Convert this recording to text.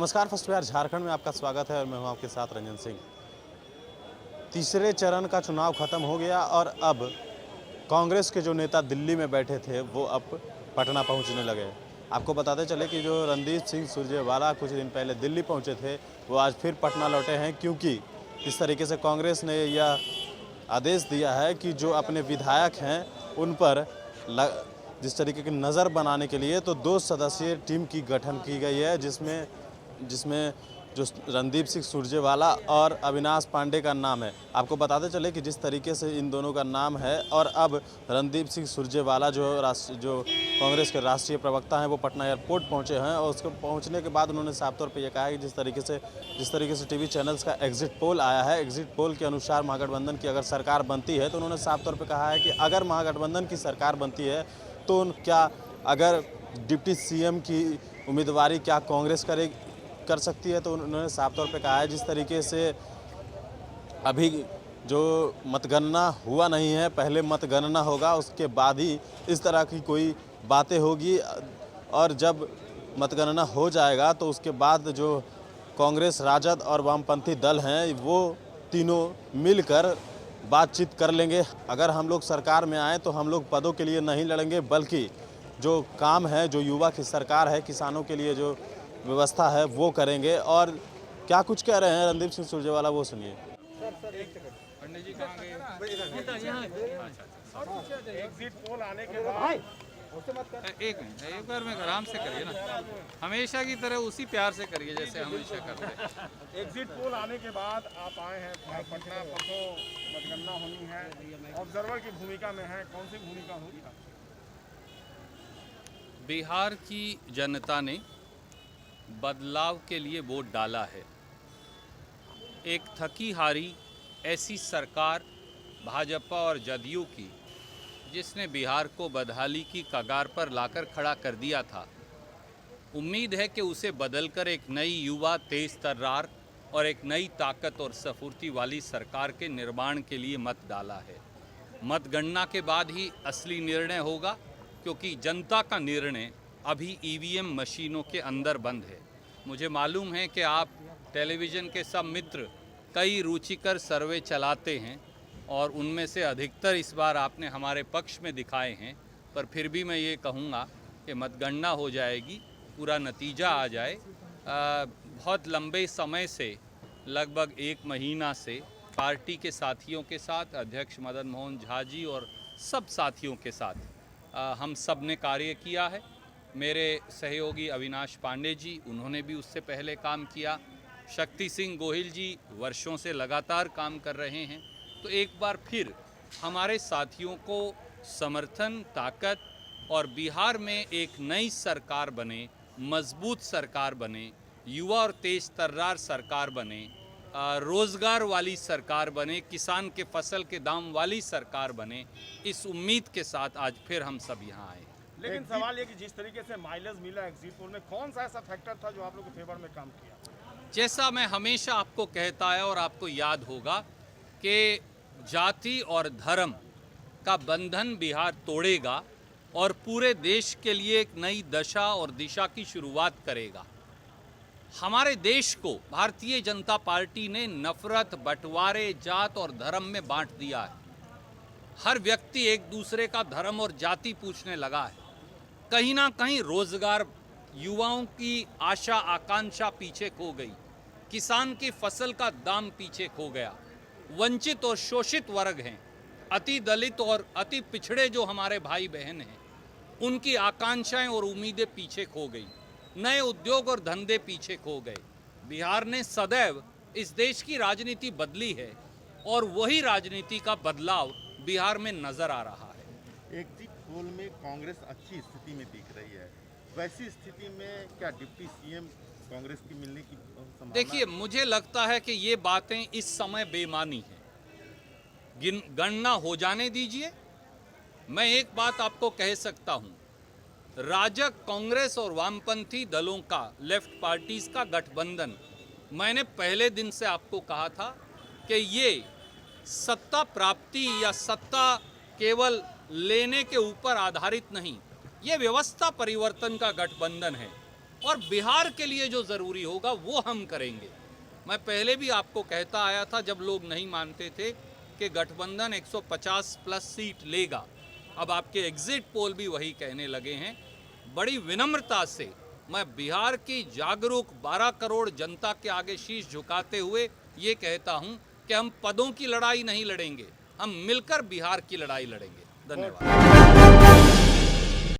नमस्कार। फर्स्ट बिहार झारखंड में आपका स्वागत है और मैं हूं आपके साथ रंजन सिंह। तीसरे चरण का चुनाव खत्म हो गया और अब कांग्रेस के जो नेता दिल्ली में बैठे थे वो अब पटना पहुंचने लगे। आपको बताते चले कि जो रणदीप सिंह सुरजेवाला कुछ दिन पहले दिल्ली पहुंचे थे वो आज फिर पटना लौटे हैं, क्योंकि इस तरीके से कांग्रेस ने यह आदेश दिया है कि जो अपने विधायक हैं उन पर जिस तरीके की नज़र बनाने के लिए तो 2 सदस्यीय टीम की गठन की गई है, जिसमें जिसमें जो रणदीप सिंह सुरजेवाला और अविनाश पांडे का नाम है। आपको बताते चले कि जिस तरीके से इन दोनों का नाम है और अब रणदीप सिंह सुरजेवाला जो कांग्रेस के राष्ट्रीय प्रवक्ता हैं वो पटना एयरपोर्ट पहुंचे हैं और उसको पहुंचने के बाद उन्होंने साफ तौर पे ये कहा है कि जिस तरीके से टीवी चैनल्स का एग्जिट पोल आया है, एग्जिट पोल के अनुसार महागठबंधन की अगर सरकार बनती है तो उन्होंने साफ तौर पर कहा है कि अगर महागठबंधन की सरकार बनती है तो क्या अगर डिप्टी सीएम की उम्मीदवारी क्या कांग्रेस कर सकती है। तो उन्होंने साफ तौर पे कहा है जिस तरीके से अभी जो मतगणना हुआ नहीं है, पहले मतगणना होगा उसके बाद ही इस तरह की कोई बातें होगी और जब मतगणना हो जाएगा तो उसके बाद जो कांग्रेस, राजद और वामपंथी दल हैं वो तीनों मिलकर बातचीत कर लेंगे। अगर हम लोग सरकार में आए तो हम लोग पदों के लिए नहीं लड़ेंगे, बल्कि जो काम है, जो युवा की सरकार है, किसानों के लिए जो व्यवस्था है वो करेंगे। और क्या कुछ कह रहे हैं रणदीप सिंह सुरजेवाला वो सुनिए। एग्जिट पोल आने के बाद एक मिनट, एक बार में आराम से करिए ना, हमेशा की तरह उसी प्यार से करिए जैसे हमेशा करते हैं। एग्जिट पोल आने के बाद आप आए हैं पटना, परसों मतगणना होनी है, ऑब्जर्वर की भूमिका में है, कौन सी भूमिका होगी? बिहार की जनता ने बदलाव के लिए वोट डाला है। एक थकी हारी ऐसी सरकार भाजपा और जदयू की जिसने बिहार को बदहाली की कगार पर लाकर खड़ा कर दिया था, उम्मीद है कि उसे बदलकर एक नई युवा, तेज तर्रार और एक नई ताकत और स्फूर्ति वाली सरकार के निर्माण के लिए मत डाला है। मतगणना के बाद ही असली निर्णय होगा, क्योंकि जनता का निर्णय अभी ईवीएम मशीनों के अंदर बंद है। मुझे मालूम है कि आप टेलीविज़न के सब मित्र कई रुचिकर सर्वे चलाते हैं और उनमें से अधिकतर इस बार आपने हमारे पक्ष में दिखाए हैं, पर फिर भी मैं ये कहूँगा कि मतगणना हो जाएगी, पूरा नतीजा आ जाए। बहुत लंबे समय से, लगभग 1 महीना से पार्टी के साथियों के साथ, अध्यक्ष मदन मोहन झा जी और सब साथियों के साथ हम सब ने कार्य किया है। मेरे सहयोगी अविनाश पांडे जी, उन्होंने भी उससे पहले काम किया। शक्ति सिंह गोहिल जी वर्षों से लगातार काम कर रहे हैं। तो एक बार फिर हमारे साथियों को समर्थन, ताकत और बिहार में एक नई सरकार बने, मजबूत सरकार बने, युवा और तेज तर्रार सरकार बने, रोज़गार वाली सरकार बने, किसान के फसल के दाम वाली सरकार बने, इस उम्मीद के साथ आज फिर हम सब यहाँ आए। लेकिन सवाल ये कि जिस तरीके से माइलेज मिला एग्जिट पोल में, कौन सा ऐसा फैक्टर था जो आप लोग के फेवर में काम किया? जैसा मैं हमेशा आपको कहता है और आपको याद होगा कि जाति और धर्म का बंधन बिहार तोड़ेगा और पूरे देश के लिए एक नई दशा और दिशा की शुरुआत करेगा। हमारे देश को भारतीय जनता पार्टी ने नफरत, बंटवारे, जात और धर्म में बांट दिया है। हर व्यक्ति एक दूसरे का धर्म और जाति पूछने लगा है। कहीं ना कहीं रोजगार, युवाओं की आशा आकांक्षा पीछे खो गई, किसान की फसल का दाम पीछे खो गया, वंचित और शोषित वर्ग हैं, अति दलित और अति पिछड़े जो हमारे भाई बहन हैं, उनकी आकांक्षाएं और उम्मीदें पीछे खो गई, नए उद्योग और धंधे पीछे खो गए। बिहार ने सदैव इस देश की राजनीति बदली है और वही राजनीति का बदलाव बिहार में नजर आ रहा है। एग्जिट पोल में कांग्रेस अच्छी स्थिति में दिख रही है, वैसी स्थिति में क्या डिप्टी सीएम कांग्रेस की मिलने की संभावना? देखिए, मुझे लगता है कि ये बातें इस समय बेमानी हैं। गणना हो जाने दीजिए। मैं एक बात आपको कह सकता हूं, राजग, कांग्रेस और वामपंथी दलों का, लेफ्ट पार्टीज का गठबंधन, मैंने पहले दिन से आपको कहा था कि ये सत्ता प्राप्ति या सत्ता केवल लेने के ऊपर आधारित नहीं, ये व्यवस्था परिवर्तन का गठबंधन है। और बिहार के लिए जो ज़रूरी होगा वो हम करेंगे। मैं पहले भी आपको कहता आया था जब लोग नहीं मानते थे कि गठबंधन 150 प्लस सीट लेगा, अब आपके एग्जिट पोल भी वही कहने लगे हैं। बड़ी विनम्रता से मैं बिहार की जागरूक 12 करोड़ जनता के आगे शीश झुकाते हुए ये कहता हूं कि हम पदों की लड़ाई नहीं लड़ेंगे, हम मिलकर बिहार की लड़ाई लड़ेंगे। धन्यवाद।